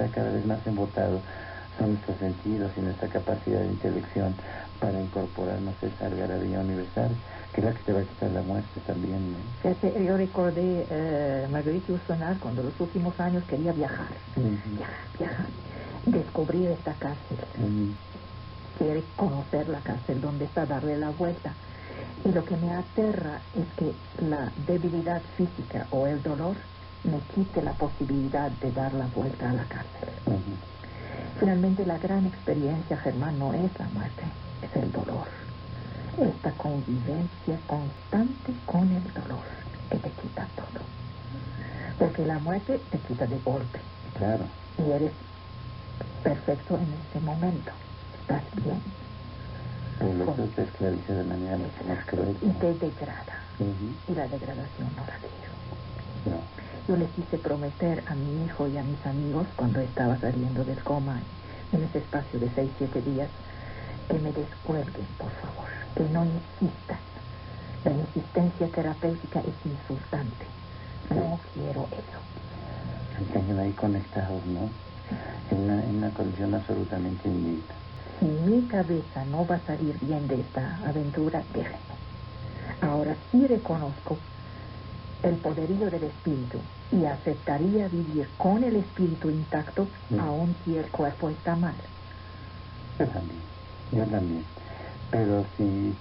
cada vez más embotado son nuestros sentidos y nuestra capacidad de intelección para incorporarnos a esa algarabía universal, que es la que te va a quitar la muerte también, ¿no? Fíjate, yo recordé Marguerite Yourcenar cuando los últimos años quería viajar, viajar, descubrir esta cárcel, quiere conocer la cárcel, donde está, darle la vuelta. Y lo que me aterra es que la debilidad física o el dolor me quite la posibilidad de dar la vuelta a la cárcel. Finalmente, la gran experiencia, Germán, no es la muerte, es el dolor. Esta convivencia constante con el dolor que te quita todo. Porque la muerte te quita de golpe. Claro. Y eres perfecto en ese momento. Estás bien. El otro te esclaviza de manera mucho más cruel. Y te degrada. Y la degradación no la quiero. No. Yo les quise prometer a mi hijo y a mis amigos, cuando estaba saliendo del coma, en ese espacio de 6-7 días, que me descuelguen, por favor, que no insistan. La insistencia terapéutica es insultante. No quiero eso. Están ahí conectados, ¿no? En una condición absolutamente indita. Si mi cabeza no va a salir bien de esta aventura, déjenme. Ahora sí reconozco el poderío del espíritu y aceptaría vivir con el espíritu intacto, aun si el cuerpo está mal. Yo también. Pero si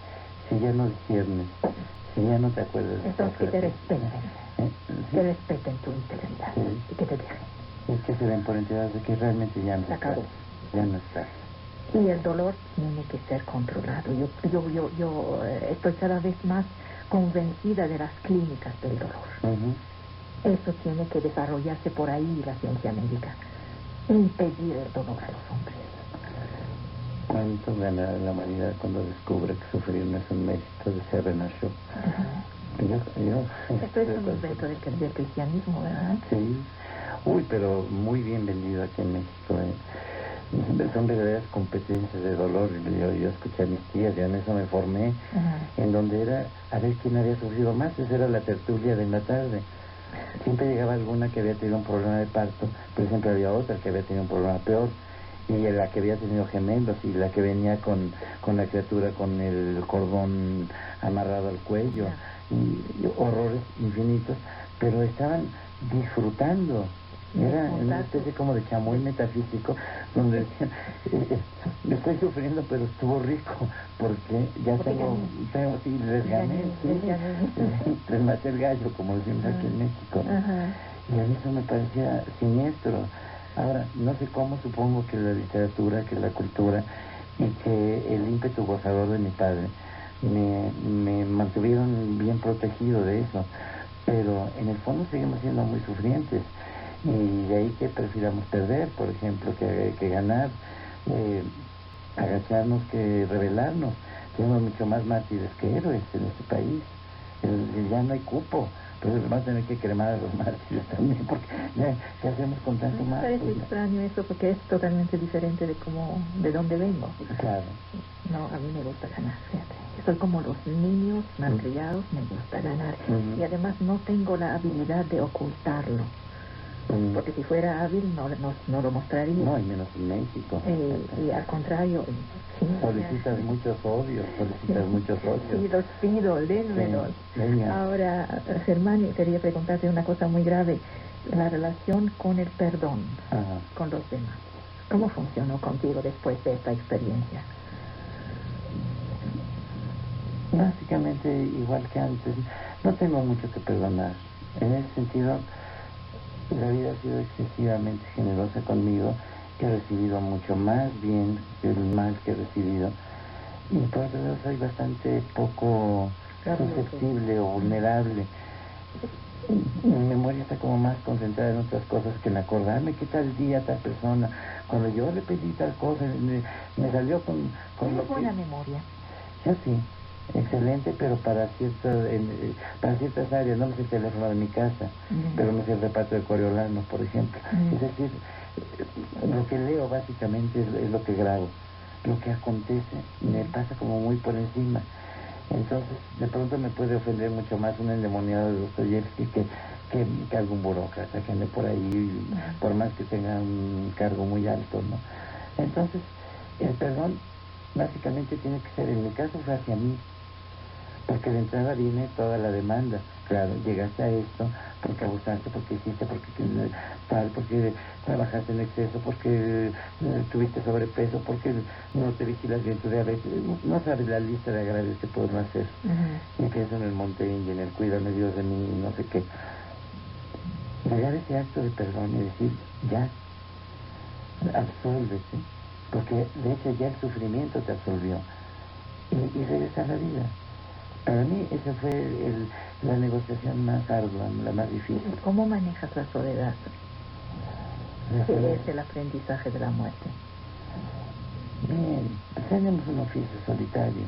ya no disciernes, si ya no te acuerdas de entonces que te respeten, ¿sí? Que respeten tu integridad, y que te dejen. Es que se den por enterados de que realmente ya no se acabó. Ya no está. Y el dolor tiene que ser controlado. Yo estoy cada vez más convencida de las clínicas del dolor. Eso tiene que desarrollarse por ahí, la ciencia médica. Impedir el dolor a los hombres. ¿Cuánto gana la humanidad cuando descubre que sufrir no es un mérito, de ser renació? Esto es un invento del cristianismo, ¿verdad? Sí. Uy, pero muy bien vendido aquí en México, Son verdaderas competencias de dolor. Yo escuché a mis tías, ya en eso me formé, en donde era a ver quién había sufrido más. Esa era la tertulia de la tarde. Siempre llegaba alguna que había tenido un problema de parto, pero siempre había otra que había tenido un problema peor, y la que había tenido gemelos, y la que venía con la criatura con el cordón amarrado al cuello, y horrores infinitos, pero estaban disfrutando. Era una especie como de chamuy metafísico, donde decían, estoy sufriendo, pero estuvo rico, porque ya sí, les gané, les maté el gallo, como decimos aquí en México. Y a mí eso me parecía siniestro. Ahora, no sé cómo, supongo que la literatura, que la cultura, y que el ímpetu gozador de mi padre me mantuvieron bien protegido de eso, pero en el fondo seguimos siendo muy sufrientes. Y de ahí que prefiramos perder, por ejemplo, que ganar, agacharnos que rebelarnos. Tenemos mucho más mártires que héroes en este país. Ya no hay cupo, pero vamos a tener que cremar a los mártires también, porque ¿qué hacemos con tanto más? Me parece extraño eso, porque es totalmente diferente de dónde vengo. Claro. No, a mí me gusta ganar, fíjate. Soy como los niños malcriados, me gusta ganar. Y además no tengo la habilidad de ocultarlo. Porque si fuera hábil no lo mostraría. No, y menos en México. Y al contrario, sí, solicitas muchos odios. Sí, los pido, dénmelos. Ahora, Germán, quería preguntarte una cosa muy grave. La relación con el perdón, con los demás. ¿Cómo funcionó contigo después de esta experiencia? Básicamente igual que antes. No tengo mucho que perdonar. En ese sentido, la vida ha sido excesivamente generosa conmigo. He recibido mucho más bien que el mal que he recibido. Y por otro lado soy bastante poco susceptible o vulnerable. Mi memoria está como más concentrada en otras cosas que en acordarme qué tal día tal persona. Cuando yo le pedí tal cosa, me salió con lo que... buena memoria. Yo sí. Excelente, pero para ciertas áreas. No me sé el teléfono de mi casa, pero me sé el reparto de Coriolano, por ejemplo. Es decir, lo que leo básicamente es lo que grabo. Lo que acontece me pasa como muy por encima. Entonces, de pronto me puede ofender mucho más un endemoniado de Dostoyevsky que algún burócrata que ande por ahí, por más que tenga un cargo muy alto, ¿no? Entonces, el perdón básicamente tiene que ser, en mi caso fue hacia mí, porque de entrada viene toda la demanda. Claro, llegaste a esto porque abusaste, porque hiciste, porque tal, porque trabajaste en exceso, porque tuviste sobrepeso, porque no te vigilas bien tu diabetes. No sabes la lista de agravios que puedo hacer. Y pienso en el Monte Indio, en el cuídame Dios de mí, no sé qué. Llegar a ese acto de perdón y decir, ya, absólvete, porque de hecho ya el sufrimiento te absolvió. Y regresar a la vida. Para mí esa fue la negociación más ardua, la más difícil. ¿Cómo manejas la soledad? ¿Qué es el aprendizaje de la muerte? Bien, tenemos un oficio solitario.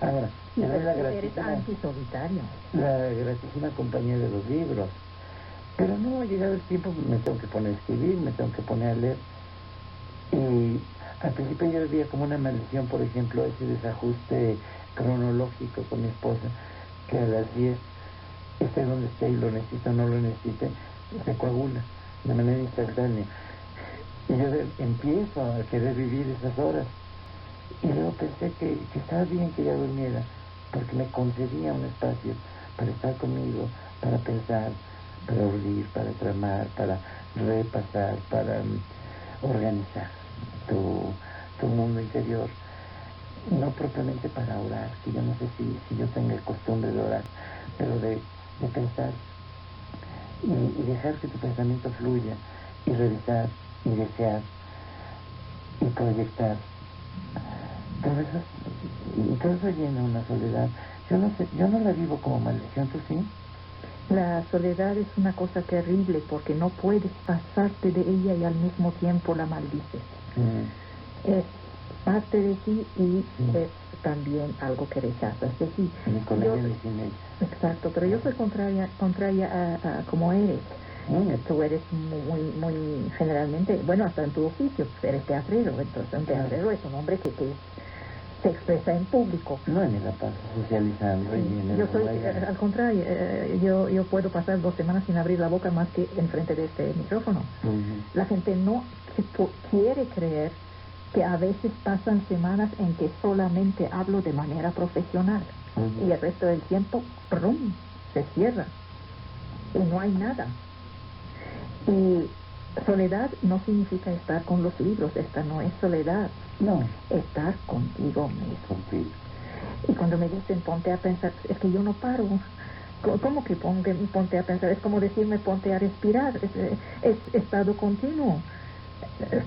Ahora, eres antisolitario. La gratísima compañía de los libros. Pero no, llegado el tiempo me tengo que poner a escribir, me tengo que poner a leer. Y al principio yo veía como una maldición, por ejemplo, ese desajuste cronológico con mi esposa, que a las 10 esté donde esté y lo necesite o no lo necesite, se coagula de manera instantánea. Y yo empiezo a querer vivir esas horas. Y luego pensé que estaba bien que ella durmiera, porque me concedía un espacio para estar conmigo, para pensar, para urdir, para tramar, para repasar, para organizar tu mundo interior. No propiamente para orar, que yo no sé si yo tenga costumbre de orar, pero de pensar y dejar que tu pensamiento fluya, y revisar, y desear, y proyectar. Todo eso llena una soledad. Yo no la vivo como maldición, ¿tú sí? La soledad es una cosa terrible porque no puedes pasarte de ella y al mismo tiempo la maldices. Es parte de ti y es también algo que rechazas de ti. Exacto, pero yo soy contraria a como eres. Tú eres muy generalmente, bueno, hasta en tu oficio, eres teatrero, entonces un teatrero es un hombre que se expresa en público. No, me la paso socializando. Yo soy, al contrario, yo puedo pasar 2 semanas sin abrir la boca más que enfrente de este micrófono. La gente no quiere creer que a veces pasan semanas en que solamente hablo de manera profesional y el resto del tiempo, ¡prum!, se cierra y no hay nada. Y soledad no significa estar con los libros, esta no es soledad. No. Estar contigo mismo. Y cuando me dicen ponte a pensar, es que yo no paro. ¿Cómo que ponte a pensar? Es como decirme ponte a respirar. Es estado continuo.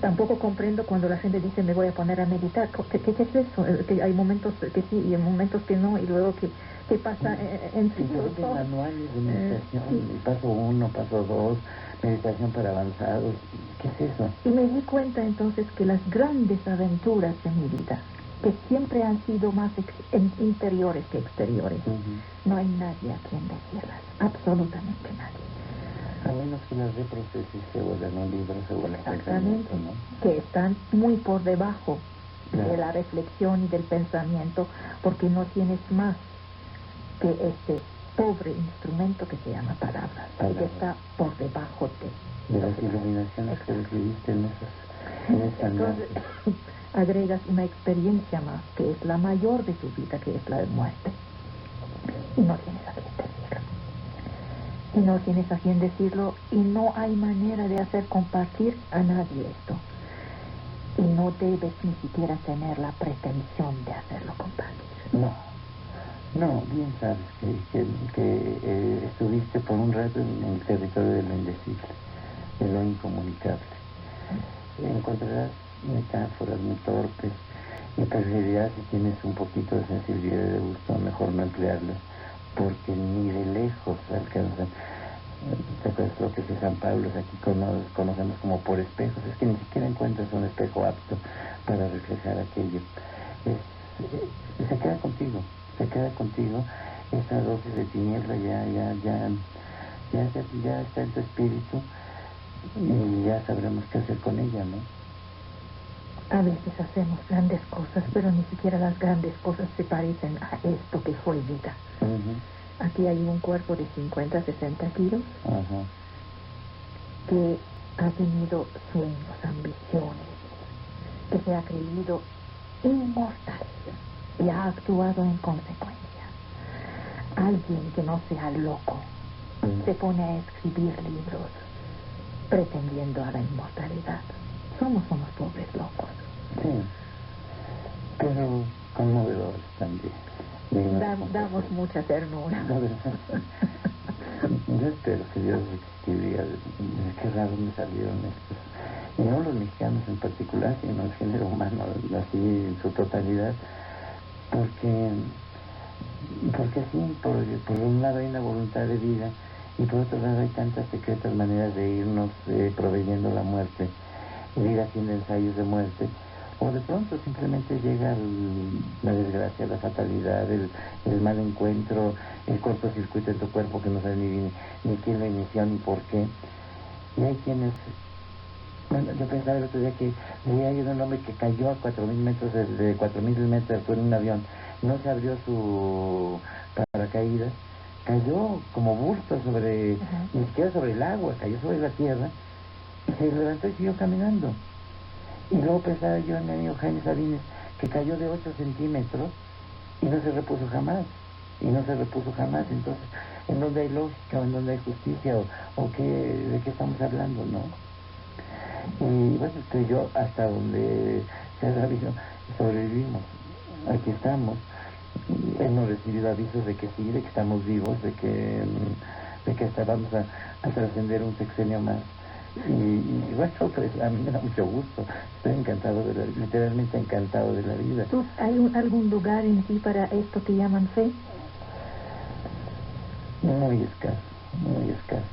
Tampoco comprendo cuando la gente dice me voy a poner a meditar. ¿Qué es eso? Que hay momentos que sí y hay momentos que no, y luego ¿qué pasa en sí? Manuales de meditación, paso 1, paso 2, meditación para avanzados. ¿Qué es eso? Y me di cuenta entonces que las grandes aventuras de mi vida, que siempre han sido más interiores que exteriores, no hay nadie a quien decirlas, absolutamente nadie. A menos que las reproceses se vuelvan un libro, se vuelvan pensamiento, ¿no? Que están muy por debajo de la reflexión y del pensamiento, porque no tienes más que este pobre instrumento que se llama palabras, que está por debajo de las iluminaciones que recibiste en esa Entonces, agregas una experiencia más, que es la mayor de tu vida, que es la de muerte, y no tienes a quien decirlo. Y no tienes a quien decirlo, y no hay manera de hacer compartir a nadie esto. Y no debes ni siquiera tener la pretensión de hacerlo compartir. No, bien sabes que estuviste por un rato en el territorio de lo indecible, de lo incomunicable. Encontrarás metáforas muy torpes y preferirías, si tienes un poquito de sensibilidad y de gusto, mejor no emplearlas, porque ni de lejos alcanzan. ¿Te acuerdas lo que es San Pablo? Aquí conocemos como por espejos. Es que ni siquiera encuentras un espejo apto para reflejar aquello. Se queda contigo esa dosis de tiniebla, ya está en tu espíritu, y ya sabremos qué hacer con ella, ¿no? A veces hacemos grandes cosas, pero ni siquiera las grandes cosas se parecen a esto que fue vida. Aquí hay un cuerpo de 50, 60 kilos que ha tenido sueños, ambiciones, que se ha creído inmortal y ha actuado en consecuencia. Alguien que no sea loco se pone a escribir libros pretendiendo a la inmortalidad. Somos unos pobres locos. Sí, pero conmovedores también. Damos mucha ternura. Yo espero que Dios existiría. Qué raro me salieron estos. Y no los mexicanos en particular, sino el género humano, así en su totalidad. Porque sí, por un lado hay una voluntad de vida y por otro lado hay tantas secretas maneras de irnos proveyendo la muerte, ir haciendo ensayos de muerte, o de pronto simplemente llega la desgracia, la fatalidad, el mal encuentro, el cortocircuito en tu cuerpo que no sabes ni quién lo inició ni por qué. Y hay quienes... Bueno, yo pensaba el otro día que hay un hombre que cayó a 4.000 metros de 4.000 metros de altura en un avión, no se abrió su paracaídas, cayó como bulto sobre, ni siquiera sobre el agua, cayó sobre la tierra, y se levantó y siguió caminando. Y luego pensaba yo en mi amigo Jaime Sabines, que cayó de 8 centímetros y no se repuso jamás. Entonces, ¿en dónde hay lógica o en dónde hay justicia o de qué estamos hablando, no? Y bueno, tú y yo, hasta donde se ha sabido, sobrevivimos. Aquí estamos. Hemos recibido avisos de que sí, de que estamos vivos, de que hasta vamos a trascender un sexenio más. Y bueno, pues a mí me da mucho gusto. Estoy encantado, literalmente encantado de la vida. ¿Hay algún lugar en ti para esto que llaman fe? Muy escaso, muy escaso.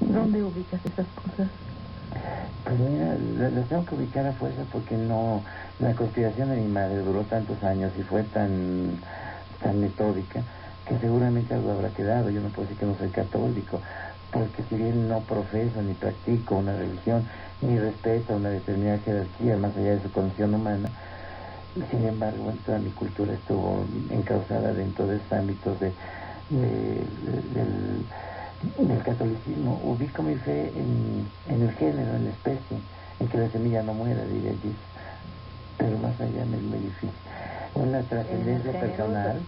¿Dónde ubicas esas cosas? Pues mira, las tengo que ubicar a fuerza porque no... La conspiración de mi madre duró tantos años y fue tan metódica que seguramente algo habrá quedado. Yo no puedo decir que no soy católico, porque si bien no profeso ni practico una religión, ni respeto una determinada jerarquía más allá de su condición humana, sin embargo, bueno, toda mi cultura estuvo encauzada dentro de esos ámbitos del catolicismo. Ubico mi fe en el género, en la especie, en que la semilla no muera, diría allí. Pero más allá me es difícil. Una trascendencia personal.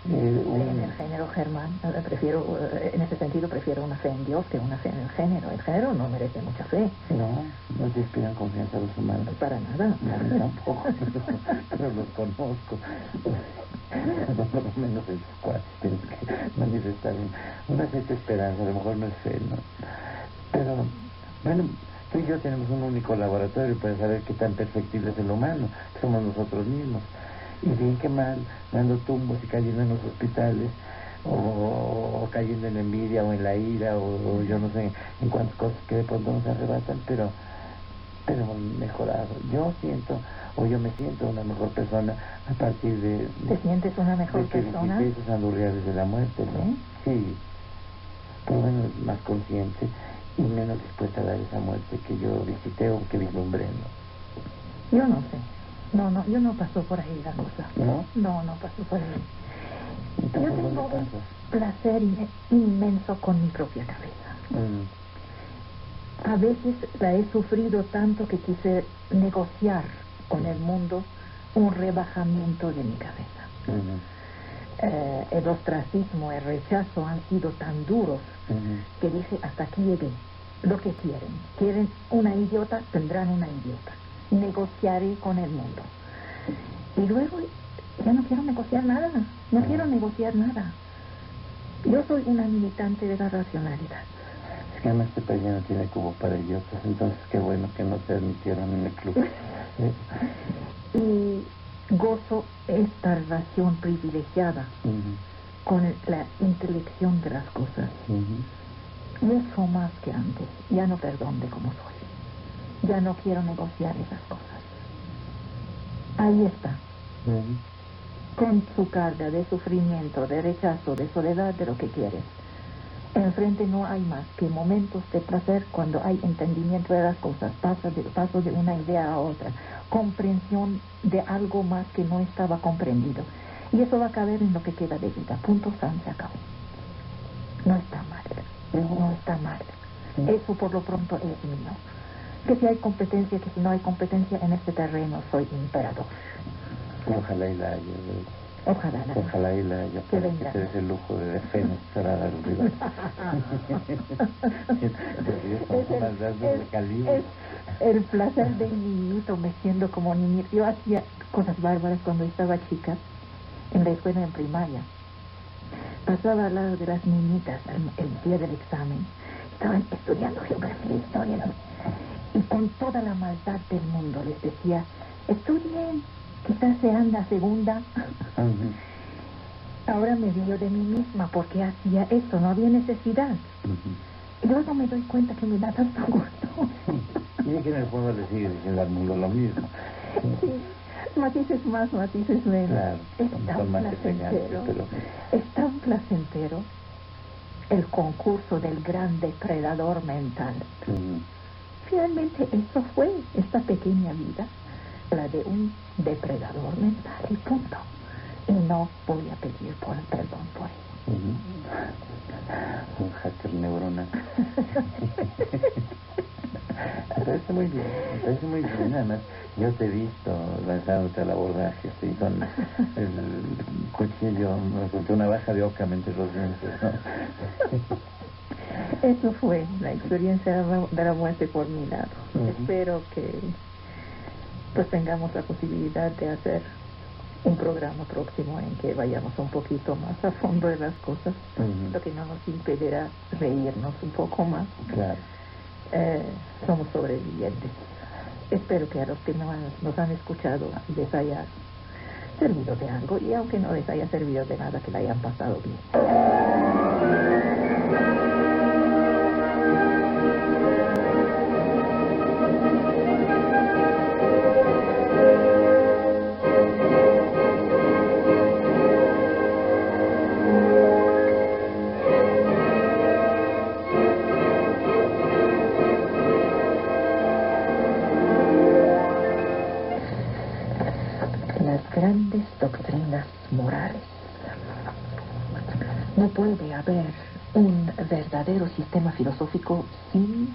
En el género, Germán, en ese sentido prefiero una fe en Dios que una fe en el género. El género no merece mucha fe. No te inspiran confianza a los humanos. Para nada. No, tampoco, pero los conozco. Por lo menos en sus cuates tienes que manifestar una cierta esperanza, a lo mejor no es fe, ¿no? Pero, bueno, tú y yo tenemos un único laboratorio para saber qué tan perfectible es el humano, somos nosotros mismos. Y bien que mal, dando tumbos y cayendo en los hospitales, o cayendo en la envidia o en la ira, o yo no sé en cuántas cosas que de pronto nos arrebatan, pero hemos mejorado. Yo me siento una mejor persona a partir de... ¿Te sientes una mejor persona? De esos andurriales de la muerte, ¿no? Sí, por lo menos más consciente y menos dispuesta a dar esa muerte que yo visité o que vislumbré, ¿no? Yo no sé. No, yo no paso por ahí la cosa. ¿No? No paso por ahí. Yo tengo un placer inmenso con mi propia cabeza. A veces la he sufrido tanto que quise negociar con el mundo un rebajamiento de mi cabeza. El ostracismo, el rechazo han sido tan duros que dije, hasta aquí llegué. Lo que quieren una idiota, tendrán una idiota. Negociaré con el mundo. Y luego ya no quiero negociar nada. Quiero negociar nada. Yo soy una militante de la racionalidad. Es que además este país ya no tiene cubo para idiotas, entonces qué bueno que no te admitieron en el club. Y gozo esta relación privilegiada con la intelección de las cosas. Mucho más que antes. Ya no perdón de cómo soy. Ya no quiero negociar esas cosas. Ahí está. Con su carga de sufrimiento, de rechazo, de soledad, de lo que quieres. Enfrente no hay más que momentos de placer cuando hay entendimiento de las cosas, paso de una idea a otra, comprensión de algo más que no estaba comprendido. Y eso va a caber en lo que queda de vida. Punto, se acabó. No está mal. No está mal. Eso por lo pronto es mío. Que si hay competencia, que si no hay competencia en este terreno, soy imperador. Ojalá y la haya. Ojalá y la haya. Para que te des el lujo de defenestrar a los rivales. Es el placer del niñito, me siento como niñito. Yo hacía cosas bárbaras cuando estaba chica, en la escuela en primaria. Pasaba al lado de las niñitas el día del examen. Estaban estudiando geografía e historia, ¿no? Y con toda la maldad del mundo les decía, estudien, quizás sean la segunda. Ahora me río de mí misma porque hacía eso, no había necesidad. Y luego me doy cuenta que me da tanto gusto. Y es que en el fondo le sigue diciendo al mundo lo mismo. Sí, matices más, matices menos. Claro, es tan placentero, pero... es tan placentero el concurso del gran depredador mental. Finalmente eso fue esta pequeña vida, la de un depredador mental y punto. Y no voy a pedir perdón por ello. Un hacker neuronal. Me parece muy bien, además yo te he visto lanzándote al abordaje, así con el cuchillo, con una baja de Occam entre los dientes, ¿no? Eso fue la experiencia de la muerte por mi lado. Espero que pues tengamos la posibilidad de hacer un programa próximo en que vayamos un poquito más a fondo de las cosas, lo que no nos impedirá reírnos un poco más. Claro. Somos sobrevivientes. Espero que a los que nos han escuchado les haya servido de algo, y aunque no les haya servido de nada, que la hayan pasado bien. Grandes doctrinas morales. No puede haber un verdadero sistema filosófico sin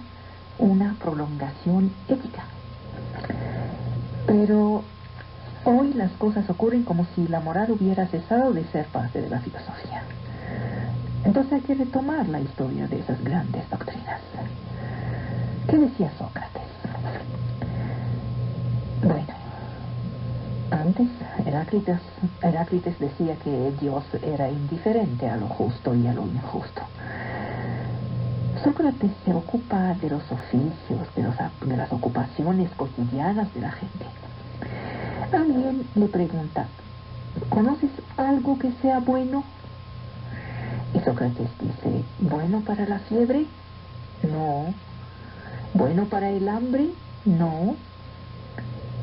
una prolongación ética. Pero hoy las cosas ocurren como si la moral hubiera cesado de ser parte de la filosofía. Entonces hay que retomar la historia de esas grandes doctrinas. ¿Qué decía Sócrates? Bueno, antes Heráclites decía que Dios era indiferente a lo justo y a lo injusto. Sócrates se ocupa de los oficios, de las ocupaciones cotidianas de la gente. Alguien le pregunta, ¿conoces algo que sea bueno? Y Sócrates dice, ¿bueno para la fiebre? No. ¿Bueno para el hambre? No.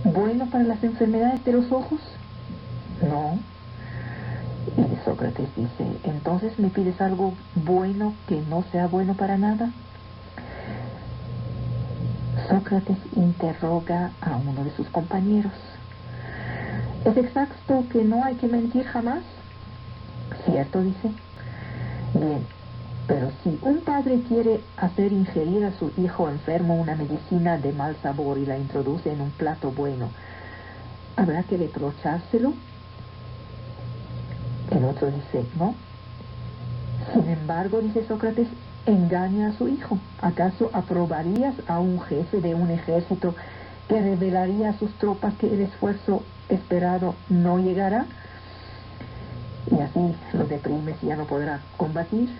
¿Bueno para las enfermedades de los ojos? No. Y Sócrates dice, ¿entonces me pides algo bueno que no sea bueno para nada? Sócrates interroga a uno de sus compañeros. ¿Es exacto que no hay que mentir jamás? Cierto, dice. Bien, pero si un padre quiere hacer ingerir a su hijo enfermo una medicina de mal sabor y la introduce en un plato bueno, ¿habrá que reprochárselo? El otro dice, no. Sin embargo, dice Sócrates, engaña a su hijo. ¿Acaso aprobarías a un jefe de un ejército que revelaría a sus tropas que el esfuerzo esperado no llegará? Y así lo deprimes y ya no podrá combatir.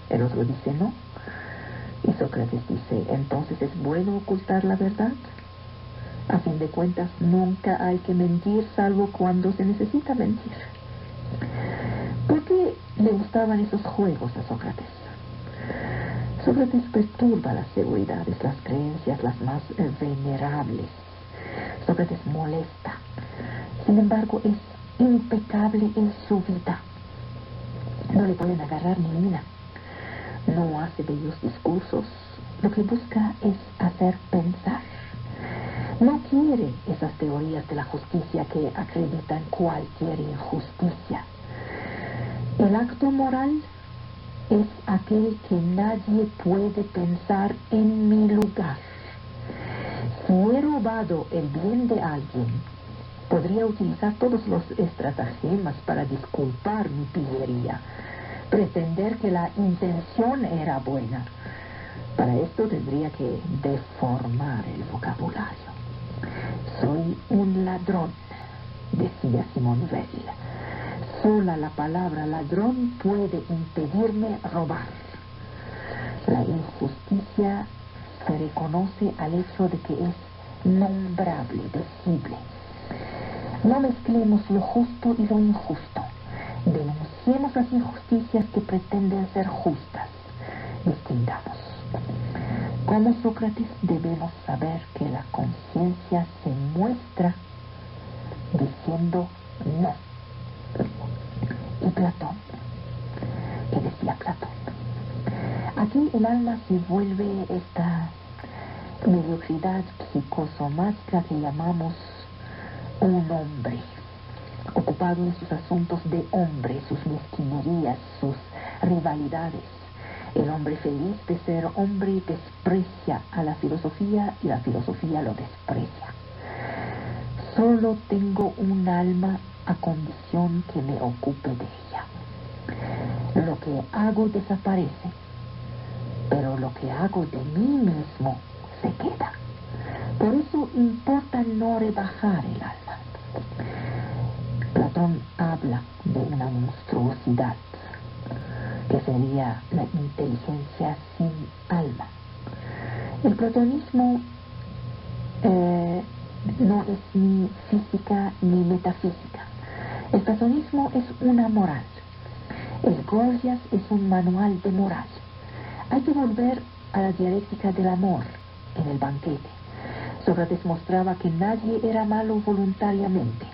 El otro dice no. Y Sócrates dice, entonces es bueno ocultar la verdad. A fin de cuentas, nunca hay que mentir salvo cuando se necesita mentir. ¿Por qué le gustaban esos juegos a Sócrates? Sócrates perturba las seguridades, las creencias, las más venerables. Sócrates molesta. Sin embargo, es impecable en su vida. No le pueden agarrar ni una. No hace bellos discursos. Lo que busca es hacer pensar. No quiere esas teorías de la justicia que acreditan cualquier injusticia. El acto moral es aquel que nadie puede pensar en mi lugar. Si he robado el bien de alguien, podría utilizar todos los estratagemas para disculpar mi pillería, pretender que la intención era buena. Para esto tendría que deformar el vocabulario. Soy un ladrón, decía Simone Weil. Sola la palabra ladrón puede impedirme robar. La injusticia se reconoce al hecho de que es nombrable, decible. No mezclemos lo justo y lo injusto. Denunciemos las injusticias que pretenden ser justas. Distingamos. Como Sócrates debemos saber que la conciencia se muestra diciendo no. Y Platón, ¿qué decía Platón? Aquí el alma se vuelve esta mediocridad psicosomática que llamamos un hombre, ocupado en sus asuntos de hombre, sus mezquinerías, sus rivalidades. El hombre feliz de ser hombre desprecia a la filosofía y la filosofía lo desprecia. Solo tengo un alma a condición que me ocupe de ella. Lo que hago desaparece, pero lo que hago de mí mismo se queda. Por eso importa no rebajar el alma. Platón habla de una monstruosidad que sería la inteligencia sin alma. El platonismo no es ni física ni metafísica. El platonismo es una moral. El Gorgias es un manual de moral. Hay que volver a la dialéctica del amor en el banquete. Sócrates mostraba que nadie era malo voluntariamente.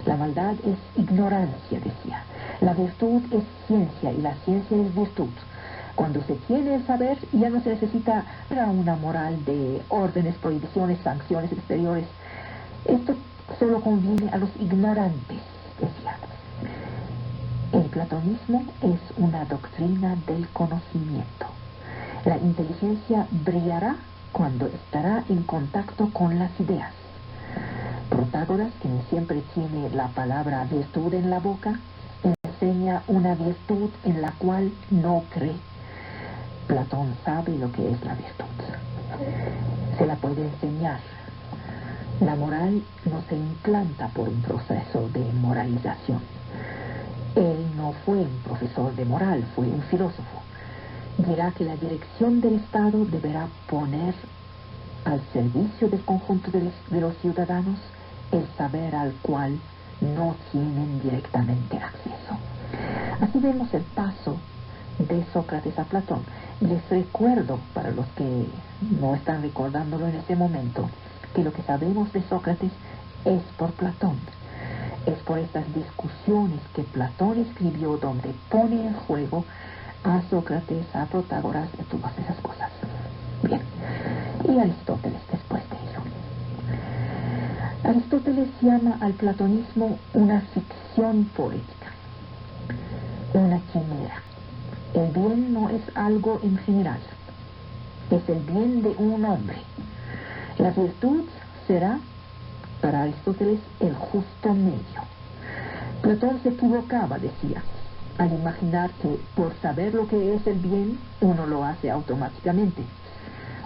La maldad es ignorancia, decía. La virtud es ciencia y la ciencia es virtud. Cuando se tiene el saber, ya no se necesita una moral de órdenes, prohibiciones, sanciones exteriores. Esto solo conviene a los ignorantes, decía. El platonismo es una doctrina del conocimiento. La inteligencia brillará cuando estará en contacto con las ideas. Protágoras, quien siempre tiene la palabra virtud en la boca, enseña una virtud en la cual no cree. Platón sabe lo que es la virtud. Se la puede enseñar. La moral no se implanta por un proceso de moralización. Él no fue un profesor de moral, fue un filósofo. Dirá que la dirección del Estado deberá poner al servicio del conjunto de los ciudadanos el saber al cual no tienen directamente acceso. Así vemos el paso de Sócrates a Platón. Les recuerdo, para los que no están recordándolo en este momento, que lo que sabemos de Sócrates es por Platón. Es por estas discusiones que Platón escribió, donde pone en juego a Sócrates, a Protágoras y a todas esas cosas. Bien, y Aristóteles después de ello. Aristóteles llama al platonismo una ficción poética, una quimera. El bien no es algo en general, es el bien de un hombre. La virtud será, para Aristóteles, el justo medio. Platón se equivocaba, decía, al imaginar que por saber lo que es el bien, uno lo hace automáticamente.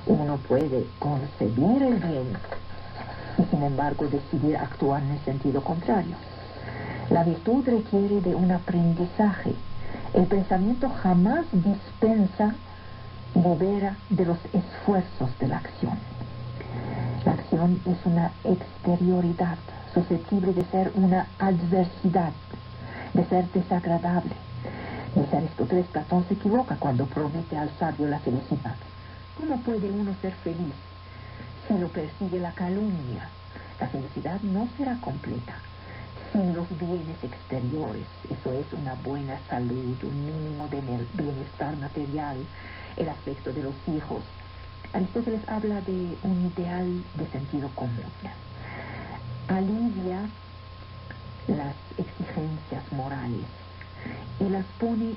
Uno puede concebir el bien y, sin embargo, decidir actuar en el sentido contrario. La virtud requiere de un aprendizaje. El pensamiento jamás dispensa, libera de los esfuerzos de la acción. La acción es una exterioridad susceptible de ser una adversidad, de ser desagradable. Dice Aristóteles, Platón se equivoca cuando promete al sabio la felicidad. ¿Cómo puede uno ser feliz si lo persigue la calumnia? La felicidad no será completa sin los bienes exteriores. Eso es una buena salud, un mínimo de bienestar material, el aspecto de los hijos, Aristóteles habla de un ideal de sentido común. Alivia las exigencias morales y las pone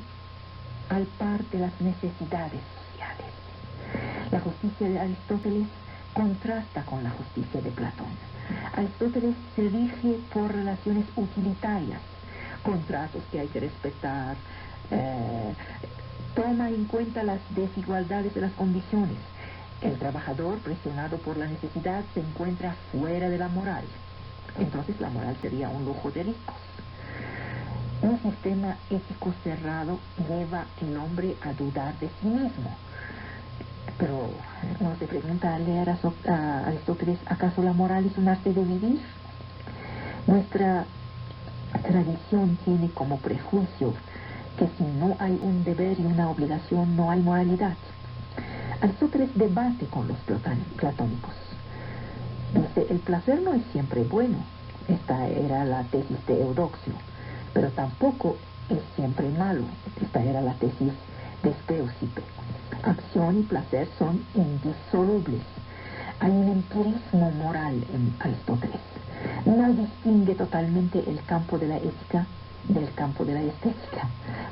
al par de las necesidades sociales. La justicia de Aristóteles contrasta con la justicia de Platón. Aristóteles se rige por relaciones utilitarias, contratos que hay que respetar, toma en cuenta las desigualdades de las condiciones. El trabajador, presionado por la necesidad, se encuentra fuera de la moral. Entonces la moral sería un lujo de ricos. Un sistema ético cerrado lleva al hombre a dudar de sí mismo. Pero uno se pregunta al leer a Aristóteles, ¿acaso la moral es un arte de vivir? Nuestra tradición tiene como prejuicio que si no hay un deber y una obligación, no hay moralidad. Aristóteles debate con los platónicos. Dice, el placer no es siempre bueno. Esta era la tesis de Eudoxio. Pero tampoco es siempre malo. Esta era la tesis de Speusippe. Acción y placer son indisolubles. Hay un empirismo moral en Aristóteles. No distingue totalmente el campo de la ética del campo de la estética.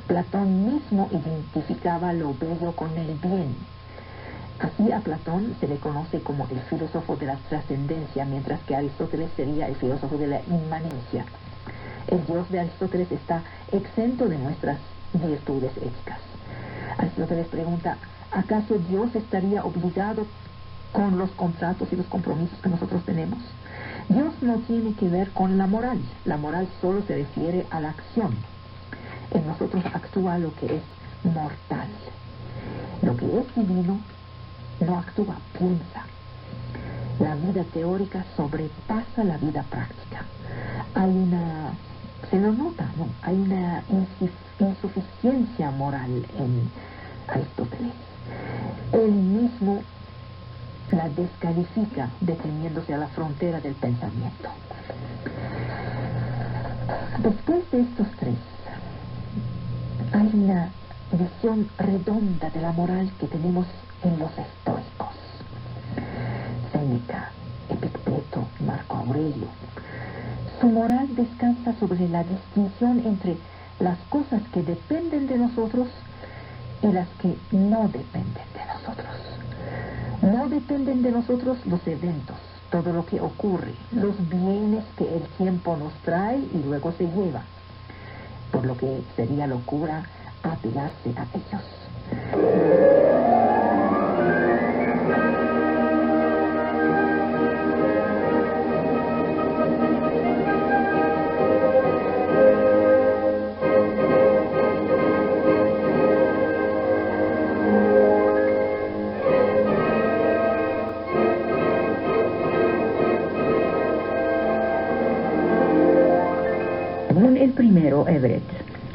Platón mismo identificaba lo bello con el bien. Así a Platón se le conoce como el filósofo de la trascendencia, mientras que Aristóteles sería el filósofo de la inmanencia. El Dios de Aristóteles está exento de nuestras virtudes éticas. Aristóteles pregunta, ¿acaso Dios estaría obligado con los contratos y los compromisos que nosotros tenemos? Dios no tiene que ver con la moral. La moral solo se refiere a la acción. En nosotros actúa lo que es mortal. Lo que es divino no actúa, piensa. La vida teórica sobrepasa la vida práctica. Se lo nota, ¿no? Hay una insuficiencia moral en Aristóteles. Él mismo la descalifica deteniéndose a la frontera del pensamiento. Después de estos tres, hay una visión redonda de la moral que tenemos en los estoicos. Séneca, Epicteto, Marco Aurelio. Su moral descansa sobre la distinción entre las cosas que dependen de nosotros y las que no dependen de nosotros. No dependen de nosotros los eventos, todo lo que ocurre, los bienes que el tiempo nos trae y luego se lleva, por lo que sería locura apegarse a ellos. Según el primero, Everett,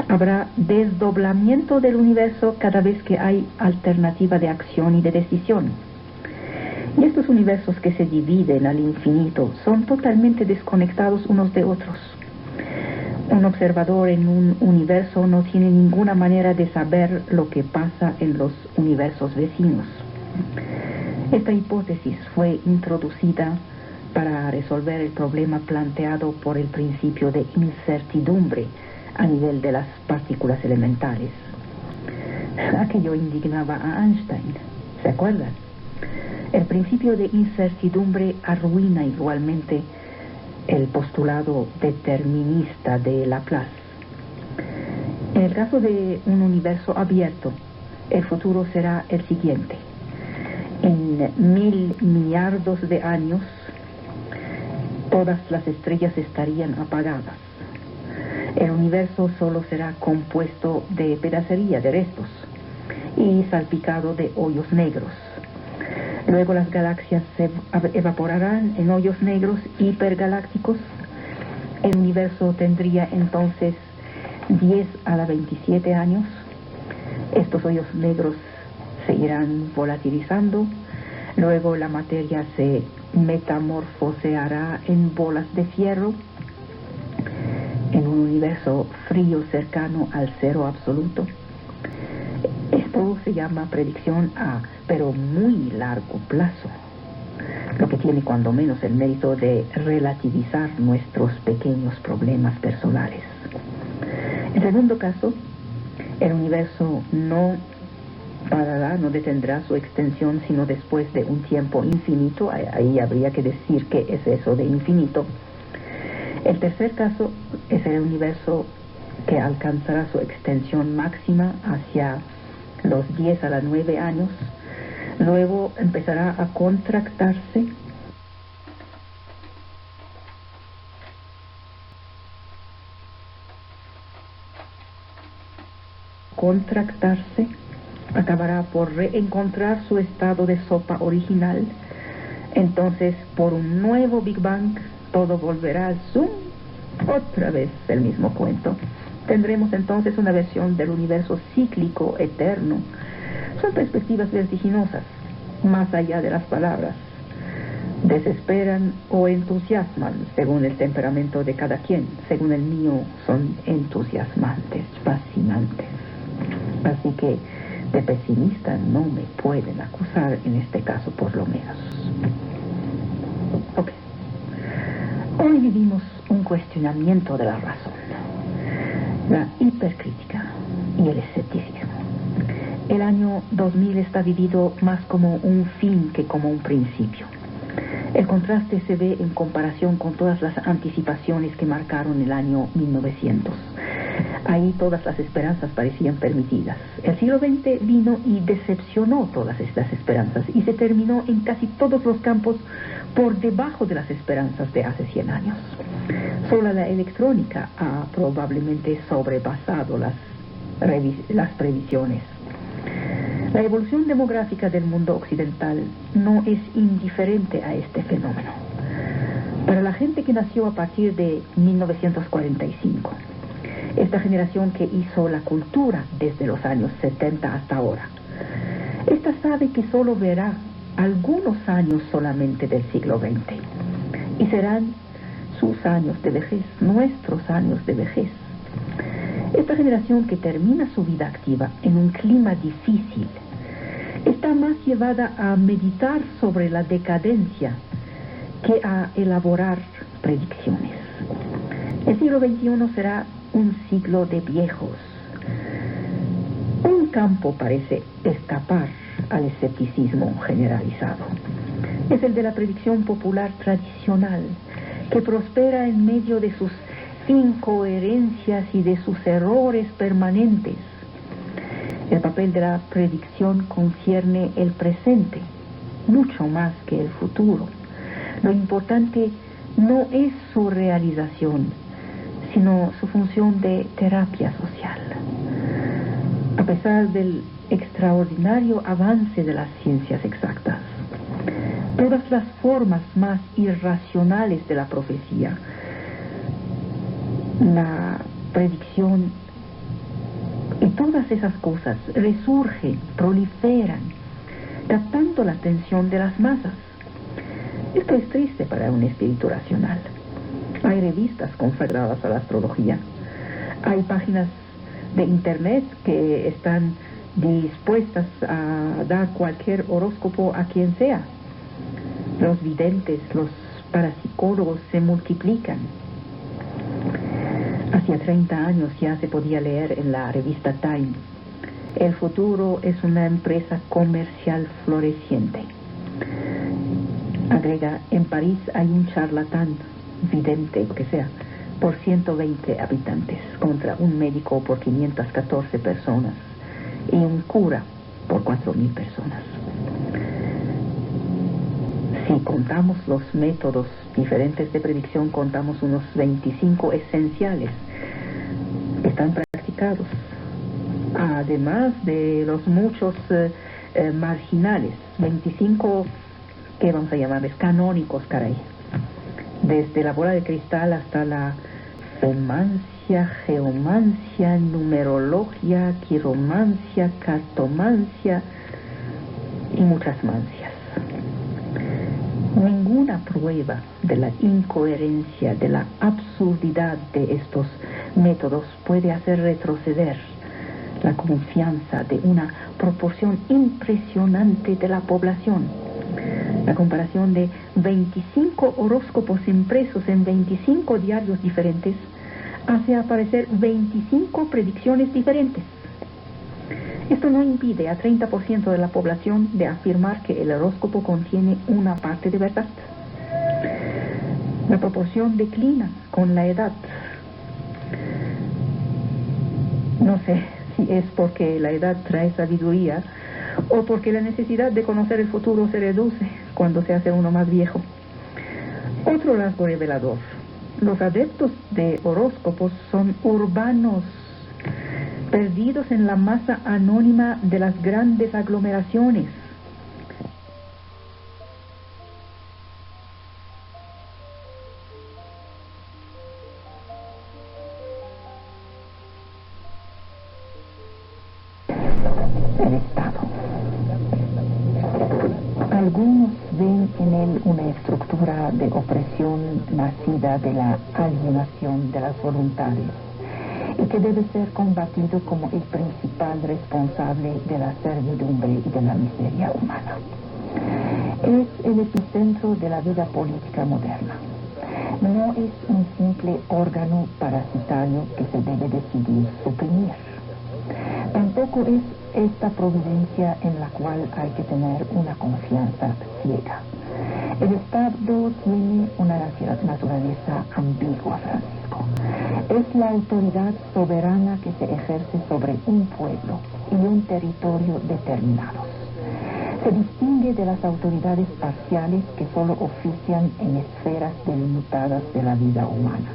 habrá desdoblamiento del universo cada vez que hay alternativa de acción y de decisión. Y estos universos que se dividen al infinito son totalmente desconectados unos de otros. Un observador en un universo no tiene ninguna manera de saber lo que pasa en los universos vecinos. Esta hipótesis fue introducida para resolver el problema planteado por el principio de incertidumbre a nivel de las partículas elementales. Aquello indignaba a Einstein, ¿se acuerdan? El principio de incertidumbre arruina igualmente el postulado determinista de Laplace. En el caso de un universo abierto, el futuro será el siguiente. En 1.000 millardos de años, todas las estrellas estarían apagadas. El universo solo será compuesto de pedacería, de restos, y salpicado de hoyos negros. Luego las galaxias se evaporarán en hoyos negros hipergalácticos. El universo tendría entonces 10 a la 27 años. Estos hoyos negros se irán volatilizando. Luego la materia se metamorfoseará en bolas de fierro. En un universo frío cercano al cero absoluto. Todo se llama predicción a, pero muy largo plazo, lo que tiene cuando menos el mérito de relativizar nuestros pequeños problemas personales. En segundo caso, el universo no parará, no detendrá su extensión sino después de un tiempo infinito. Ahí habría que decir qué es eso de infinito. El tercer caso es el universo que alcanzará su extensión máxima hacia los 10 a los 9 años. Luego empezará a contractarse acabará por reencontrar su estado de sopa original. Entonces, por un nuevo Big Bang, todo volverá al zoom, otra vez el mismo cuento. Tendremos entonces una versión del universo cíclico eterno. Son perspectivas vertiginosas, más allá de las palabras. Desesperan o entusiasman, según el temperamento de cada quien. Según el mío, son entusiasmantes, fascinantes. Así que de pesimista no me pueden acusar en este caso, por lo menos. Ok. Hoy vivimos un cuestionamiento de la razón, la hipercrítica y el escepticismo. El año 2000 está vivido más como un fin que como un principio. El contraste se ve en comparación con todas las anticipaciones que marcaron el año 1900. Ahí todas las esperanzas parecían permitidas. El siglo XX vino y decepcionó todas estas esperanzas y se terminó en casi todos los campos por debajo de las esperanzas de hace 100 años. Solo la electrónica ha probablemente sobrepasado las previsiones. La evolución demográfica del mundo occidental no es indiferente a este fenómeno. Para la gente que nació a partir de 1945, esta generación que hizo la cultura desde los años 70 hasta ahora, esta sabe que solo verá algunos años solamente del siglo XX, y serán sus años de vejez, nuestros años de vejez. Esta generación que termina su vida activa en un clima difícil está más llevada a meditar sobre la decadencia que a elaborar predicciones. El siglo XXI será un siglo de viejos. Un campo parece escapar al escepticismo generalizado. Es el de la predicción popular tradicional, que prospera en medio de sus incoherencias y de sus errores permanentes. El papel de la predicción concierne el presente, mucho más que el futuro. Lo importante no es su realización, sino su función de terapia social. A pesar del extraordinario avance de las ciencias exactas, todas las formas más irracionales de la profecía, la predicción y todas esas cosas resurgen, proliferan, captando la atención de las masas. Esto es triste para un espíritu racional. Hay revistas consagradas a la astrología. Hay páginas de internet que están dispuestas a dar cualquier horóscopo a quien sea. Los videntes, los parapsicólogos se multiplican. Hacía 30 años ya se podía leer en la revista Time: el futuro es una empresa comercial floreciente. Agrega: en París hay un charlatán, vidente, lo que sea, por 120 habitantes, contra un médico por 514 personas y un cura por 4.000 personas. Si contamos los métodos diferentes de predicción, contamos unos 25 esenciales que están practicados, además de los muchos marginales, 25 que vamos a llamarles canónicos, caray. Desde la bola de cristal hasta la femancia, geomancia, numerología, quiromancia, cartomancia y muchas mancias. Ninguna prueba de la incoherencia, de la absurdidad de estos métodos puede hacer retroceder la confianza de una proporción impresionante de la población. La comparación de 25 horóscopos impresos en 25 diarios diferentes hace aparecer 25 predicciones diferentes. Esto no impide a 30% de la población de afirmar que el horóscopo contiene una parte de verdad. La proporción declina con la edad. No sé si es porque la edad trae sabiduría o porque la necesidad de conocer el futuro se reduce cuando se hace uno más viejo. Otro rasgo revelador: los adeptos de horóscopos son urbanos, perdidos en la masa anónima de las grandes aglomeraciones. El Estado. Algunos ven en él una estructura de opresión nacida de la alienación de las voluntades y que debe ser combatido como el principal responsable de la servidumbre y de la miseria humana. Es el epicentro de la vida política moderna. No es un simple órgano parasitario que se debe decidir suprimir. Tampoco es esta providencia en la cual hay que tener una confianza ciega. El Estado tiene una naturaleza ambigua, Francisco. Es la autoridad soberana que se ejerce sobre un pueblo y un territorio determinados. Se distingue de las autoridades parciales que solo ofician en esferas delimitadas de la vida humana.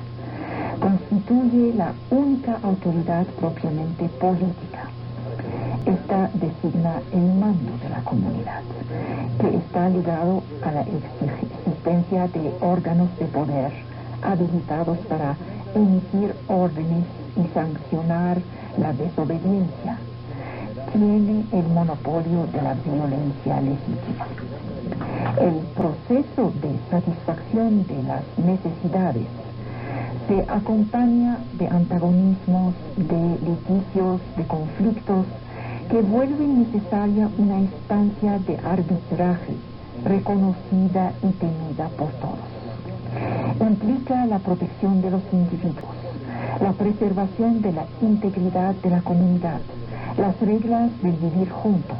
Constituye la única autoridad propiamente política. Esta designa el mando de la comunidad, que está ligado a la existencia de órganos de poder habilitados para emitir órdenes y sancionar la desobediencia. Tiene el monopolio de la violencia legítima. El proceso de satisfacción de las necesidades se acompaña de antagonismos, de litigios, de conflictos que vuelven necesaria una instancia de arbitraje reconocida y temida por todos. Implica la protección de los individuos, la preservación de la integridad de la comunidad, las reglas del vivir juntos,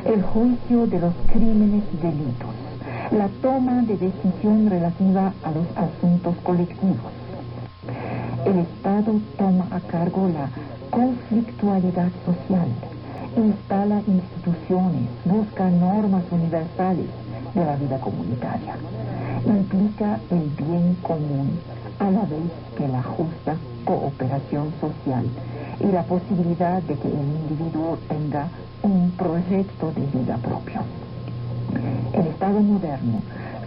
el juicio de los crímenes y delitos, la toma de decisión relativa a los asuntos colectivos. El Estado toma a cargo la conflictualidad social, instala instituciones, busca normas universales de la vida comunitaria. Implica el bien común a la vez que la justa cooperación social y la posibilidad de que el individuo tenga un proyecto de vida propio. El Estado moderno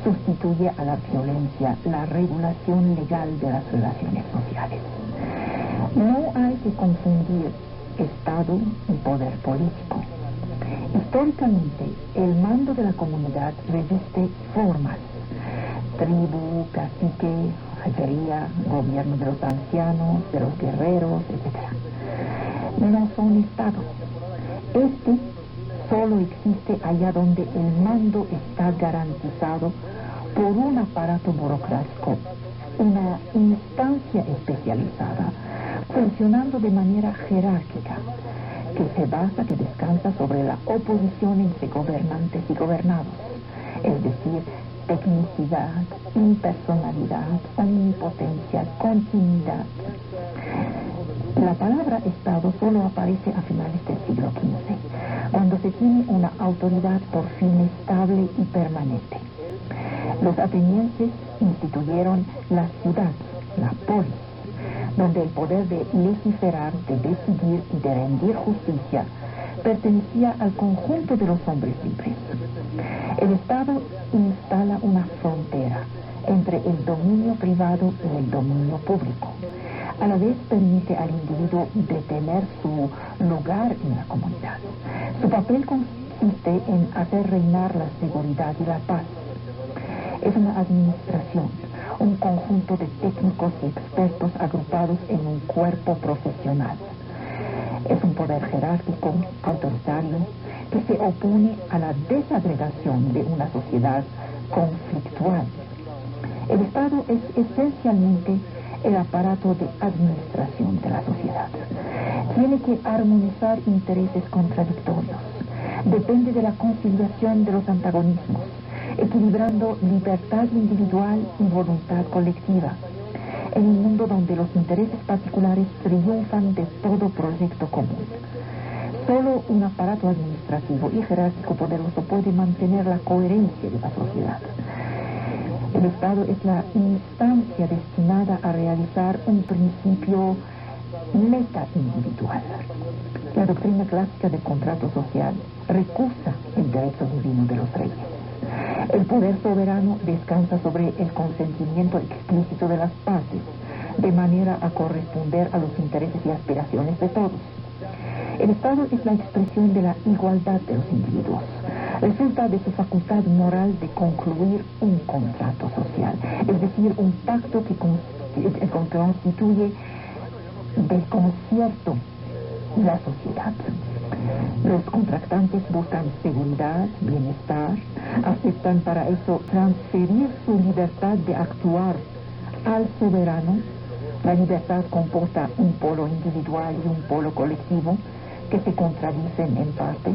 sustituye a la violencia la regulación legal de las relaciones sociales. No hay que confundir Estado y poder político. Históricamente, el mando de la comunidad reviste formas: tribu, cacique, jefaría, gobierno de los ancianos, de los guerreros, etc. No son Estado. Este solo existe allá donde el mando está garantizado por un aparato burocrático, una instancia especializada, funcionando de manera jerárquica, que descansa sobre la oposición entre gobernantes y gobernados, es decir, tecnicidad, impersonalidad, omnipotencia, continuidad. La palabra Estado solo aparece a finales del siglo XV, cuando se tiene una autoridad por fin estable y permanente. Los atenienses instituyeron la ciudad, la polis, donde el poder de legislar, de decidir y de rendir justicia pertenecía al conjunto de los hombres libres. El Estado instala una frontera entre el dominio privado y el dominio público. A la vez permite al individuo detener su lugar en la comunidad. Su papel consiste en hacer reinar la seguridad y la paz. Es una administración, un conjunto de técnicos y expertos agrupados en un cuerpo profesional. Es un poder jerárquico, autoritario, que se opone a la desagregación de una sociedad conflictual. El Estado es esencialmente el aparato de administración de la sociedad. Tiene que armonizar intereses contradictorios. Depende de la conciliación de los antagonismos, equilibrando libertad individual y voluntad colectiva, en un mundo donde los intereses particulares triunfan de todo proyecto común. Solo un aparato administrativo y jerárquico poderoso puede mantener la coherencia de la sociedad. El Estado es la instancia destinada a realizar un principio meta-individual. La doctrina clásica del contrato social recusa el derecho divino de los reyes. El poder soberano descansa sobre el consentimiento explícito de las partes, de manera a corresponder a los intereses y aspiraciones de todos. El Estado es la expresión de la igualdad de los individuos. Resulta de su facultad moral de concluir un contrato social, es decir, un pacto que constituye del concierto la sociedad. Los contratantes buscan seguridad, bienestar, aceptan para eso transferir su libertad de actuar al soberano. La libertad comporta un polo individual y un polo colectivo que se contradicen en parte.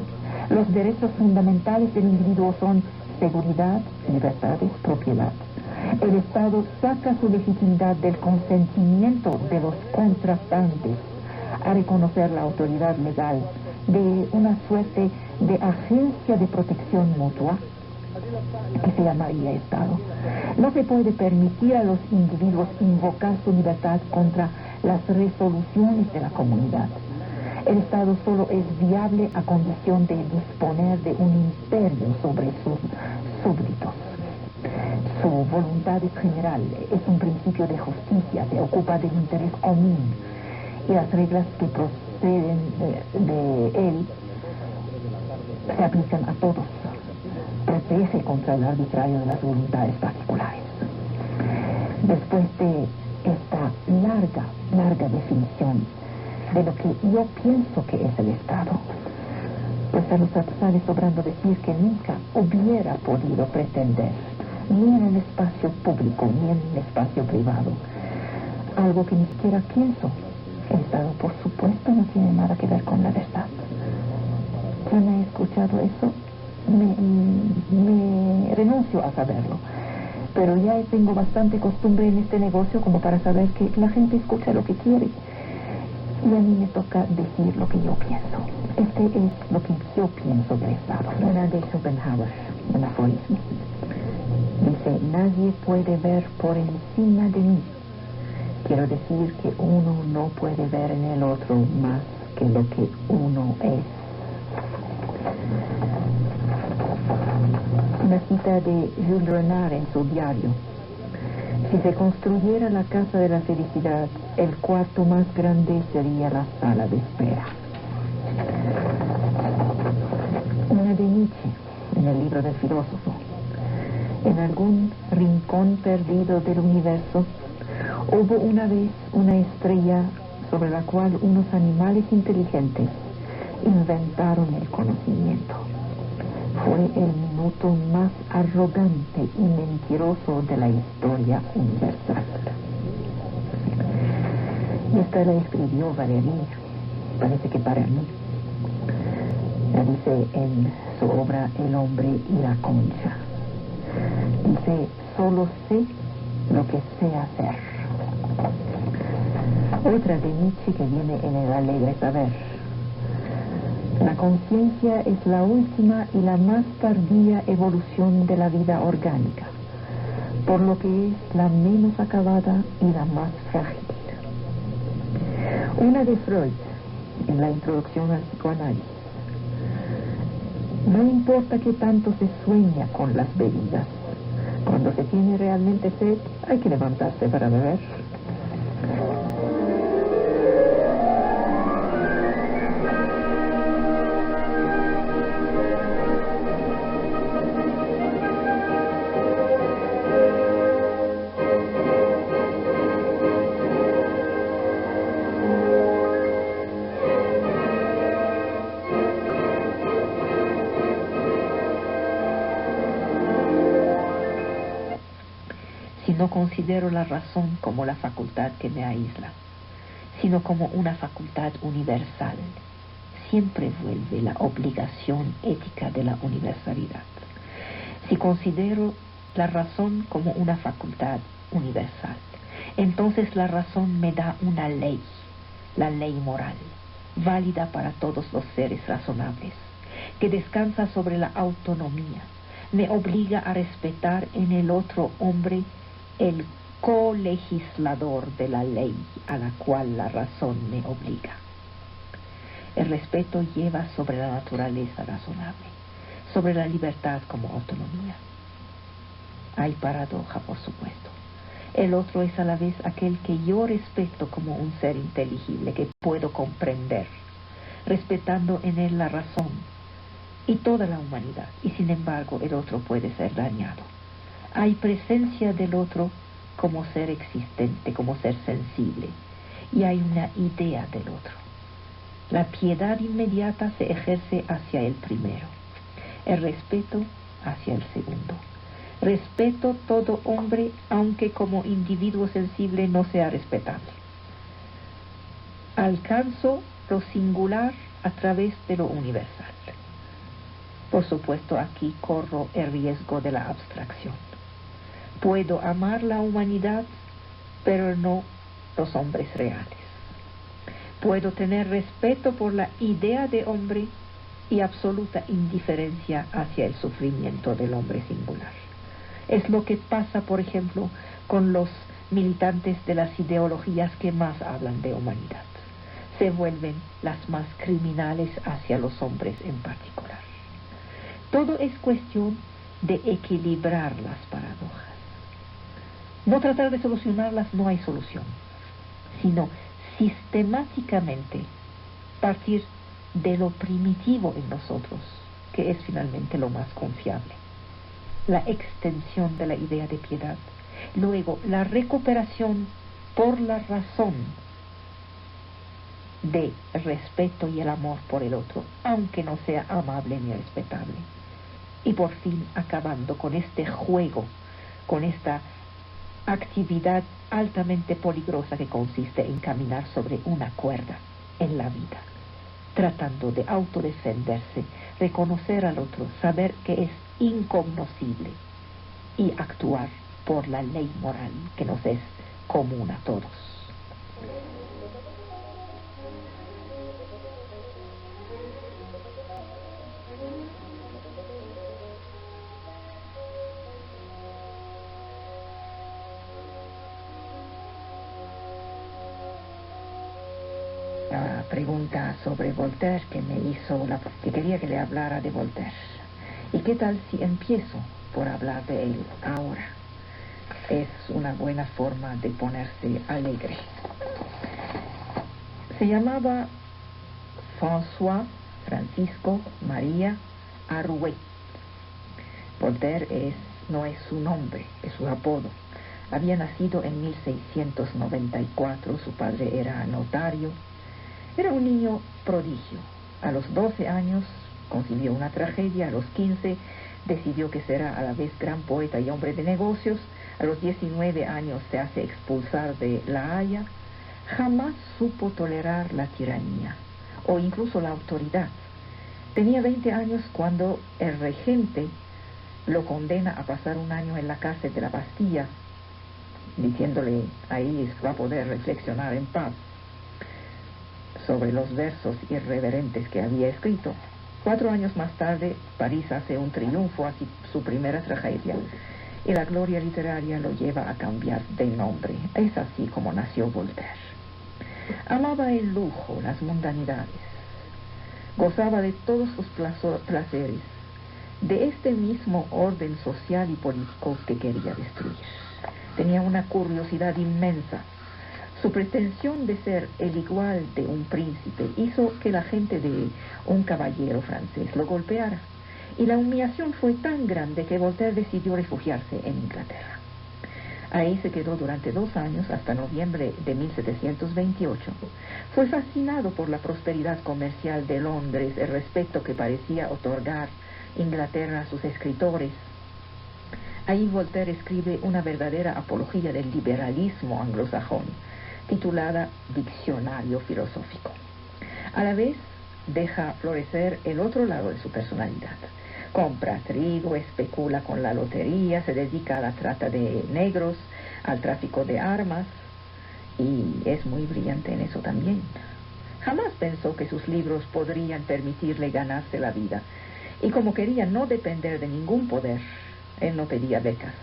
Los derechos fundamentales del individuo son seguridad, libertades, propiedad. El Estado saca su legitimidad del consentimiento de los contratantes a reconocer la autoridad legal de una suerte de agencia de protección mutua que se llamaría Estado. No se puede permitir a los individuos invocar su libertad contra las resoluciones de la comunidad. El Estado solo es viable a condición de disponer de un imperio sobre sus súbditos. Su voluntad es general, es un principio de justicia, se ocupa del interés común y las reglas que proceden de él se aplican a todos. Protege contra el arbitrario de las voluntades particulares. Después de esta larga definición de lo que yo pienso que es el Estado, pues a los sale sobrando decir que nunca hubiera podido pretender, ni en el espacio público, ni en el espacio privado, algo que ni siquiera pienso. El Estado, por supuesto, no tiene nada que ver con la verdad. Quien ha escuchado eso, me renuncio a saberlo. Pero ya tengo bastante costumbre en este negocio como para saber que la gente escucha lo que quiere. Y a mí me toca decir lo que yo pienso. Este es lo que yo pienso del Estado. Una de Schopenhauer, un aforismo. Dice, nadie puede ver por encima de mí. Quiero decir que uno no puede ver en el otro más que lo que uno es. Una cita de Jules Renard en su diario. Si se construyera la casa de la felicidad, el cuarto más grande sería la sala de espera. Una de Nietzsche, en el libro del filósofo. En algún rincón perdido del universo, hubo una vez una estrella sobre la cual unos animales inteligentes inventaron el conocimiento. Fue el minuto más arrogante y mentiroso de la historia universal. Y esta la escribió Valéry, parece que para mí. La dice en su obra El hombre y la concha. Dice, solo sé lo que sé hacer. Otra de Nietzsche que viene en el alegre saber. La conciencia es la última y la más tardía evolución de la vida orgánica, por lo que es la menos acabada y la más frágil. Una de Freud, en la introducción al psicoanálisis. No importa que tanto se sueña con las bebidas. Cuando se tiene realmente sed, hay que levantarse para beber. no considero la razón como la facultad que me aísla, sino como una facultad universal. Siempre vuelve la obligación ética de la universalidad. Si considero la razón como una facultad universal, entonces la razón me da una ley, la ley moral, válida para todos los seres razonables, que descansa sobre la autonomía, me obliga a respetar en el otro hombre el colegislador de la ley a la cual la razón me obliga. El respeto lleva sobre la naturaleza razonable, sobre la libertad como autonomía. Hay paradoja, por supuesto. El otro es a la vez aquel que yo respeto como un ser inteligible, que puedo comprender, respetando en él la razón y toda la humanidad, y sin embargo el otro puede ser dañado. Hay presencia del otro como ser existente, como ser sensible, y hay una idea del otro. La piedad inmediata se ejerce hacia el primero, el respeto hacia el segundo. Respeto todo hombre, aunque como individuo sensible no sea respetable. Alcanzo lo singular a través de lo universal. Por supuesto, aquí corro el riesgo de la abstracción. Puedo amar la humanidad, pero no los hombres reales. Puedo tener respeto por la idea de hombre y absoluta indiferencia hacia el sufrimiento del hombre singular. Es lo que pasa, por ejemplo, con los militantes de las ideologías que más hablan de humanidad. Se vuelven las más criminales hacia los hombres en particular. Todo es cuestión de equilibrar las paradojas. No tratar de solucionarlas, no hay solución, sino sistemáticamente partir de lo primitivo en nosotros, que es finalmente lo más confiable. La extensión de la idea de piedad, luego la recuperación por la razón de respeto y el amor por el otro, aunque no sea amable ni respetable, y por fin acabando con este juego, con esta actividad altamente peligrosa que consiste en caminar sobre una cuerda en la vida, tratando de autodefenderse, reconocer al otro, saber que es incognoscible y actuar por la ley moral que nos es común a todos. La pregunta sobre Voltaire que me hizo, que quería que le hablara de Voltaire. ¿Y qué tal si empiezo por hablar de él ahora? Es una buena forma de ponerse alegre. Se llamaba François Francisco María Arouet. Voltaire no es su nombre, es su apodo. Había nacido en 1694, su padre era notario. Era un niño prodigio. A los 12 años concibió una tragedia, a los 15 decidió que será a la vez gran poeta y hombre de negocios, a los 19 años se hace expulsar de La Haya. Jamás supo tolerar la tiranía o incluso la autoridad. Tenía 20 años cuando el regente lo condena a pasar un año en la cárcel de la Bastilla, diciéndole ahí va a poder reflexionar en paz sobre los versos irreverentes que había escrito. 4 años más tarde, París hace un triunfo, así su primera tragedia, y la gloria literaria lo lleva a cambiar de nombre. Es así como nació Voltaire. Amaba el lujo, las mundanidades, gozaba de todos sus placeres, de este mismo orden social y político que quería destruir. Tenía una curiosidad inmensa. Su pretensión de ser el igual de un príncipe hizo que la gente de un caballero francés lo golpeara, y la humillación fue tan grande que Voltaire decidió refugiarse en Inglaterra. Ahí se quedó durante 2 años, hasta noviembre de 1728. Fue fascinado por la prosperidad comercial de Londres, el respeto que parecía otorgar Inglaterra a sus escritores. Ahí Voltaire escribe una verdadera apología del liberalismo anglosajón, titulada Diccionario Filosófico. A la vez, deja florecer el otro lado de su personalidad. Compra trigo, especula con la lotería, se dedica a la trata de negros, al tráfico de armas, y es muy brillante en eso también. Jamás pensó que sus libros podrían permitirle ganarse la vida, y como quería no depender de ningún poder, él no pedía becas.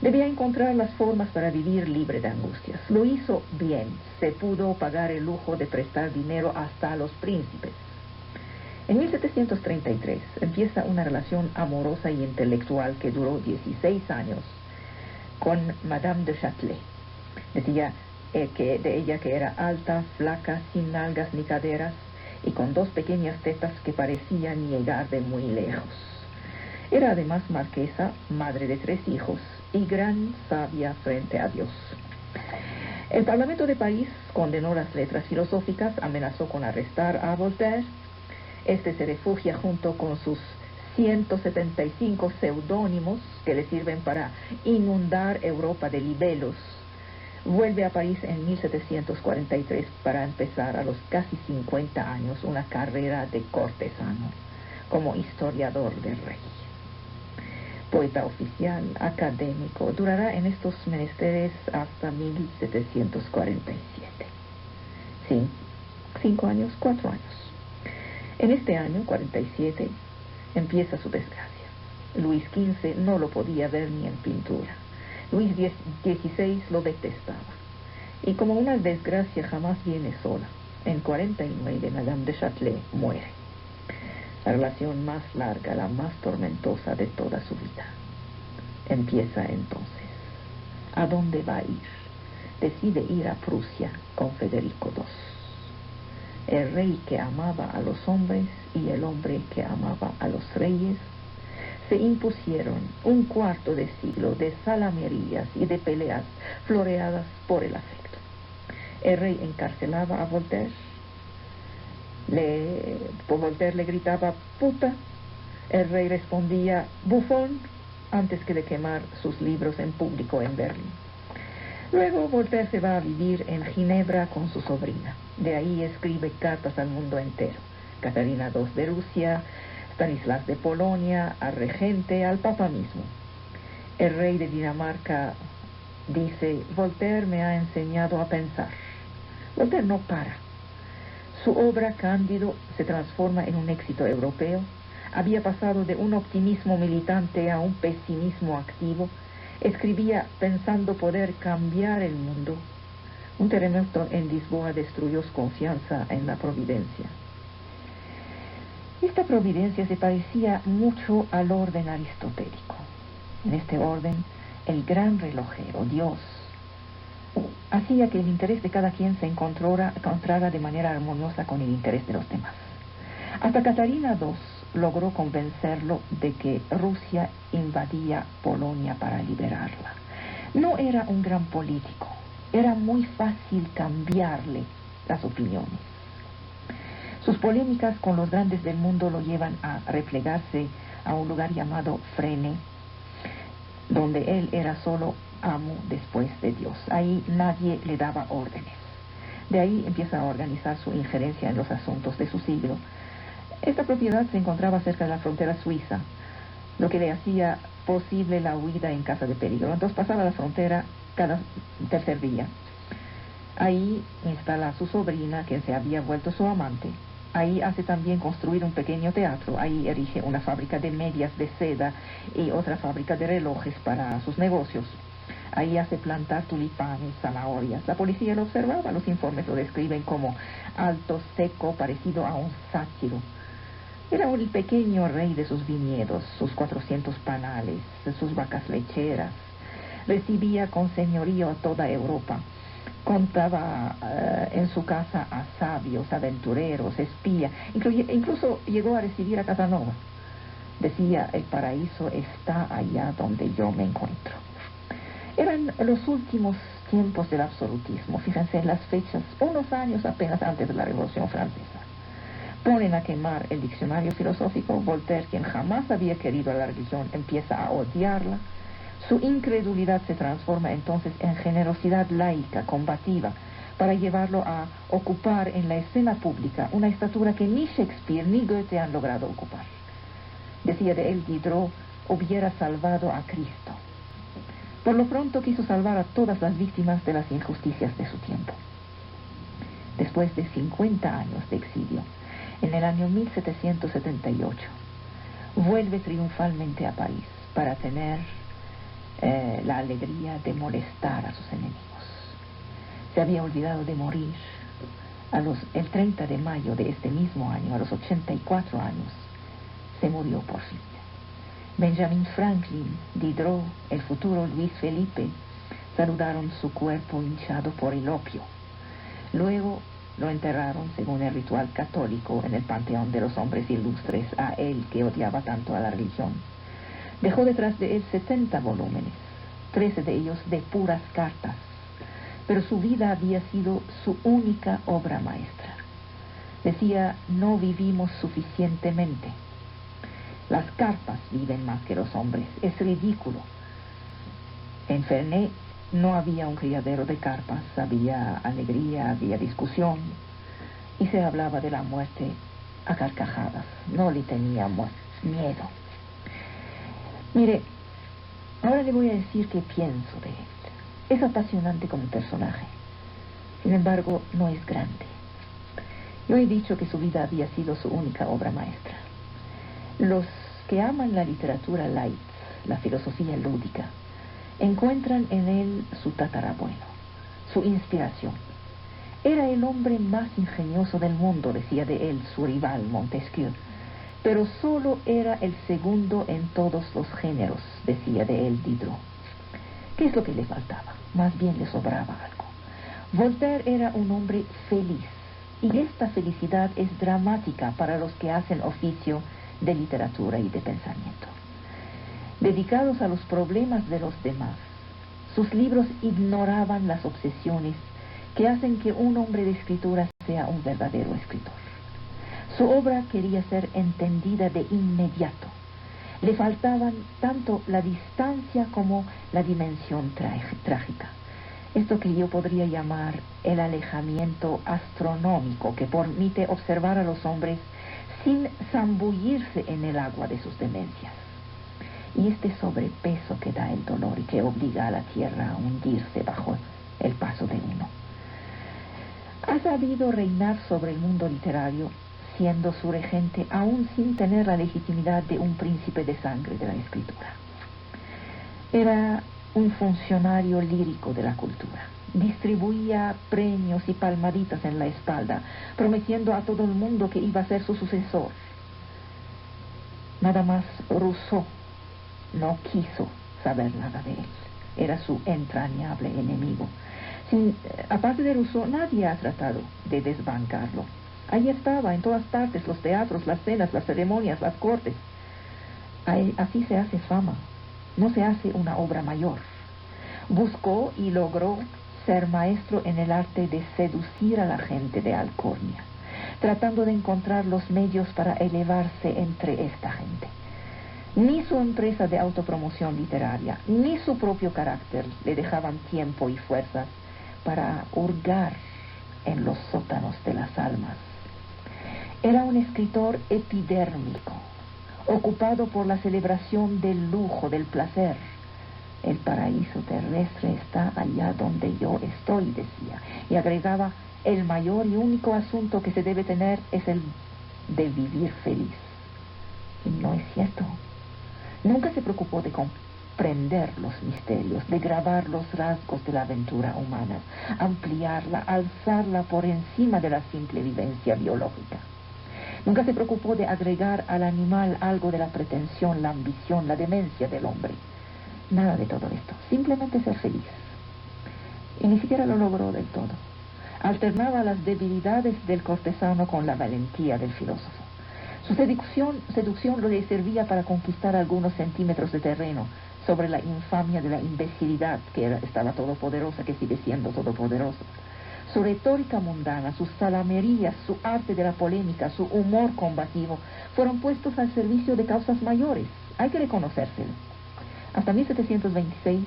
Debía encontrar las formas para vivir libre de angustias. Lo hizo bien, se pudo pagar el lujo de prestar dinero hasta a los príncipes. En 1733 empieza una relación amorosa y intelectual que duró 16 años con Madame de Châtelet. Decía de ella que era alta, flaca, sin nalgas ni caderas y con 2 pequeñas tetas que parecían llegar de muy lejos. Era además marquesa, madre de 3 hijos y gran sabia frente a Dios. El Parlamento de París condenó las letras filosóficas, amenazó con arrestar a Voltaire. Este se refugia junto con sus 175 seudónimos que le sirven para inundar Europa de libelos. Vuelve a París en 1743 para empezar a los casi 50 años una carrera de cortesano como historiador del rey. Poeta oficial, académico, durará en estos menesteres hasta 1747. Sí, 5 años, 4 años. En este año, 47, empieza su desgracia. Luis XV no lo podía ver ni en pintura. Luis XVI lo detestaba. Y como una desgracia jamás viene sola, en 49 Madame de Châtelet muere. La relación más larga, la más tormentosa de toda su vida. Empieza entonces. ¿A dónde va a ir? Decide ir a Prusia con Federico II. El rey que amaba a los hombres y el hombre que amaba a los reyes se impusieron un cuarto de siglo de salamerías y de peleas floreadas por el afecto. El rey encarcelaba a Voltaire. Voltaire le gritaba puta. El rey respondía bufón antes que de quemar sus libros en público en Berlín. Luego Voltaire se va a vivir en Ginebra con su sobrina. De ahí escribe cartas al mundo entero. Catarina II de Rusia, Stanislas de Polonia, al regente, al papa mismo. El rey de Dinamarca dice, Voltaire me ha enseñado a pensar. Voltaire no para. Su obra Cándido se transforma en un éxito europeo. Había pasado de un optimismo militante a un pesimismo activo. Escribía pensando poder cambiar el mundo. Un terremoto en Lisboa destruyó su confianza en la providencia. Esta providencia se parecía mucho al orden aristotélico. En este orden, el gran relojero, Dios, hacía que el interés de cada quien se encontrara de manera armoniosa con el interés de los demás. Hasta Catarina II logró convencerlo de que Rusia invadía Polonia para liberarla. No era un gran político, era muy fácil cambiarle las opiniones. Sus polémicas con los grandes del mundo lo llevan a replegarse a un lugar llamado Frene, donde él era solo amo después de Dios. Ahí nadie le daba órdenes. De ahí empieza a organizar su injerencia en los asuntos de su siglo. Esta propiedad se encontraba cerca de la frontera suiza, lo que le hacía posible la huida en caso de peligro. Entonces pasaba la frontera cada tercer día. Ahí instala a su sobrina, que se había vuelto su amante. Ahí hace también construir un pequeño teatro. Ahí erige una fábrica de medias de seda y otra fábrica de relojes para sus negocios. Ahí hace plantar tulipanes, zanahorias. La policía lo observaba. Los informes lo describen como alto, seco, parecido a un sátiro. Era el pequeño rey de sus viñedos, sus 400 panales, sus vacas lecheras. Recibía con señorío a toda Europa. Contaba en su casa a sabios, aventureros, espías. Incluso llegó a recibir a Casanova. Decía, el paraíso está allá donde yo me encuentro. Eran los últimos tiempos del absolutismo. Fíjense en las fechas, unos años apenas antes de la Revolución Francesa. Ponen a quemar el diccionario filosófico. Voltaire, quien jamás había querido a la religión, empieza a odiarla. Su incredulidad se transforma entonces en generosidad laica, combativa, para llevarlo a ocupar en la escena pública una estatura que ni Shakespeare ni Goethe han logrado ocupar. Decía de él Diderot: hubiera salvado a Cristo. Por lo pronto quiso salvar a todas las víctimas de las injusticias de su tiempo. Después de 50 años de exilio, en el año 1778, vuelve triunfalmente a París para tener la alegría de molestar a sus enemigos. Se había olvidado de morir. El 30 de mayo de este mismo año, a los 84 años, se murió por fin. Benjamin Franklin, Diderot, el futuro Luis Felipe, saludaron su cuerpo hinchado por el opio. Luego lo enterraron, según el ritual católico, en el panteón de los hombres ilustres, a él que odiaba tanto a la religión. Dejó detrás de él 70 volúmenes, 13 de ellos de puras cartas, pero su vida había sido su única obra maestra. Decía: no vivimos suficientemente. Las carpas viven más que los hombres. Es ridículo. En Ferney no había un criadero de carpas, había alegría, había discusión, y se hablaba de la muerte a carcajadas. No le teníamos miedo. Mire, ahora le voy a decir qué pienso de él. Es apasionante como personaje. Sin embargo, no es grande. Yo he dicho que su vida había sido su única obra maestra. Los que aman la literatura light, la filosofía lúdica, encuentran en él su tatarabuelo, su inspiración. Era el hombre más ingenioso del mundo, decía de él su rival Montesquieu, pero solo era el segundo en todos los géneros, decía de él Diderot. ¿Qué es lo que le faltaba? Más bien le sobraba algo. Voltaire era un hombre feliz, y esta felicidad es dramática para los que hacen oficio de literatura y de pensamiento. Dedicados a los problemas de los demás, sus libros ignoraban las obsesiones que hacen que un hombre de escritura sea un verdadero escritor. Su obra quería ser entendida de inmediato. Le faltaban tanto la distancia como la dimensión trágica. Esto que yo podría llamar el alejamiento astronómico, que permite observar a los hombres sin zambullirse en el agua de sus demencias. Y este sobrepeso que da el dolor y que obliga a la tierra a hundirse bajo el paso de uno. Ha sabido reinar sobre el mundo literario, siendo su regente aún sin tener la legitimidad de un príncipe de sangre de la escritura. Era un funcionario lírico de la cultura. Distribuía premios y palmaditas en la espalda, prometiendo a todo el mundo que iba a ser su sucesor. Nada más Rousseau no quiso saber nada de él. Era su entrañable enemigo. Aparte de Rousseau, nadie ha tratado de desbancarlo. Ahí estaba, en todas partes, los teatros, las cenas, las ceremonias, las cortes. Así se hace fama, no se hace una obra mayor. Buscó y logró ser maestro en el arte de seducir a la gente de alcurnia, tratando de encontrar los medios para elevarse entre esta gente. Ni su empresa de autopromoción literaria, ni su propio carácter le dejaban tiempo y fuerzas para hurgar en los sótanos de las almas. Era un escritor epidérmico, ocupado por la celebración del lujo, del placer. El paraíso terrestre está allá donde yo estoy, decía, y agregaba: el mayor y único asunto que se debe tener es el de vivir feliz. Y no es cierto. Nunca se preocupó de comprender los misterios, de grabar los rasgos de la aventura humana, ampliarla, alzarla por encima de la simple vivencia biológica. Nunca se preocupó de agregar al animal algo de la pretensión, la ambición, la demencia del hombre. Nada de todo esto, simplemente ser feliz. Y ni siquiera lo logró del todo. Alternaba las debilidades del cortesano con la valentía del filósofo. Su seducción le servía para conquistar algunos centímetros de terreno sobre la infamia de la imbecilidad, que estaba todopoderosa, que sigue siendo todopoderosa. Su retórica mundana, sus salamerías, su arte de la polémica, su humor combativo, fueron puestos al servicio de causas mayores. Hay que reconocérselo. Hasta 1726,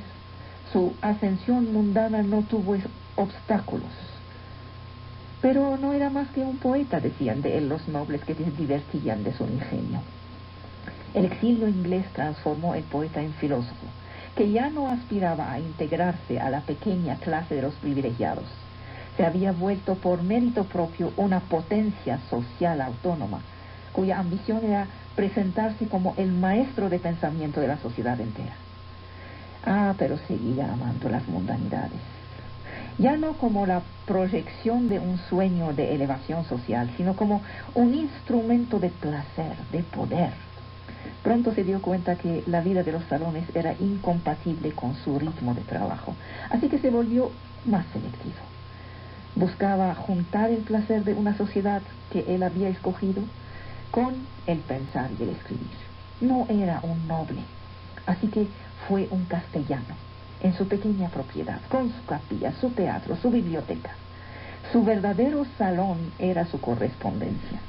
su ascensión mundana no tuvo obstáculos. Pero no era más que un poeta, decían de él los nobles que se divertían de su ingenio. El exilio inglés transformó el poeta en filósofo, que ya no aspiraba a integrarse a la pequeña clase de los privilegiados. Se había vuelto por mérito propio una potencia social autónoma, cuya ambición era presentarse como el maestro de pensamiento de la sociedad entera. Pero seguía amando las mundanidades. Ya no como la proyección de un sueño de elevación social, sino como un instrumento de placer, de poder. Pronto se dio cuenta que la vida de los salones era incompatible con su ritmo de trabajo, así que se volvió más selectivo. Buscaba juntar el placer de una sociedad que él había escogido con el pensar y el escribir. No era un noble, así que fue un castellano, en su pequeña propiedad, con su capilla, su teatro, su biblioteca. Su verdadero salón era su correspondencia.